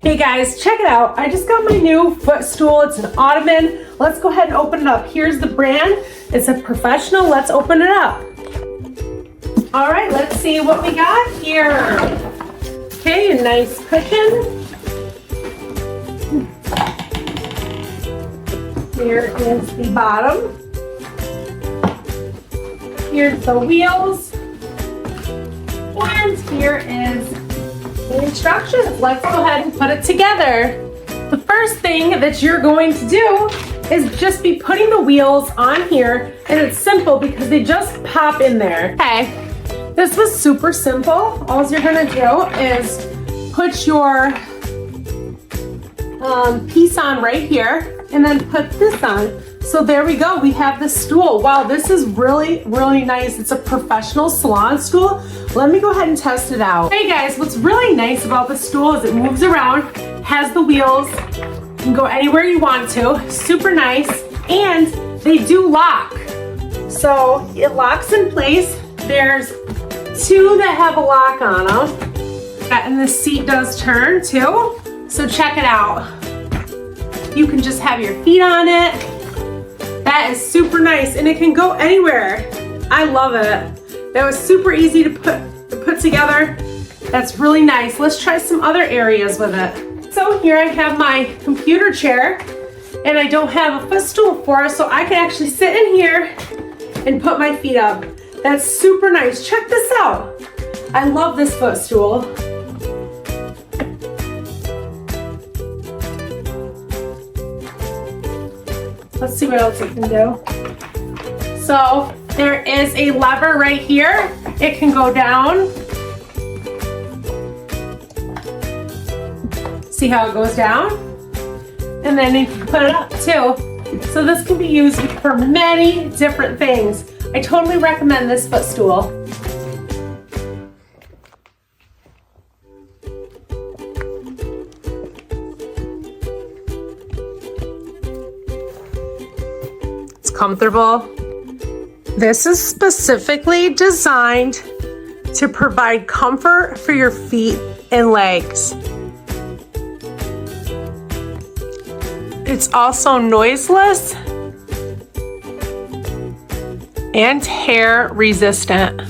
Hey guys, check it out. I just got my new footstool. It's an ottoman. Let's go ahead and open it up. Here's the brand. It's a professional. Let's open it up. All right, let's see what we got here. Okay, a nice cushion. Here is the bottom. Here's the wheels. And here is the instructions. Let's go ahead and put it together. The first thing that you're going to do is just be putting the wheels on here, and it's simple because they just pop in there. Okay, this was super simple. All you're gonna do is put your piece on right here and then put this on. So there we go, we have the stool. Wow, this is really, really nice. It's a professional salon stool. Let me go ahead and test it out. Hey guys, what's really nice about the stool is it moves around, has the wheels, you can go anywhere you want to, super nice, and they do lock. So it locks in place. There's two that have a lock on them, and the seat does turn too. So check it out. You can just have your feet on it. That is super nice, and it can go anywhere. I love it. That was super easy to put together. That's really nice. Let's try some other areas with it. So here I have my computer chair, and I don't have a footstool for it, so I can actually sit in here and put my feet up. That's super nice. Check this out. I love this footstool. Let's see what else it can do. So there is a lever right here. It can go down. See how it goes down? And then you can put it up too. So this can be used for many different things. I totally recommend this footstool. Comfortable. This is specifically designed to provide comfort for your feet and legs. It's also noiseless and hair resistant.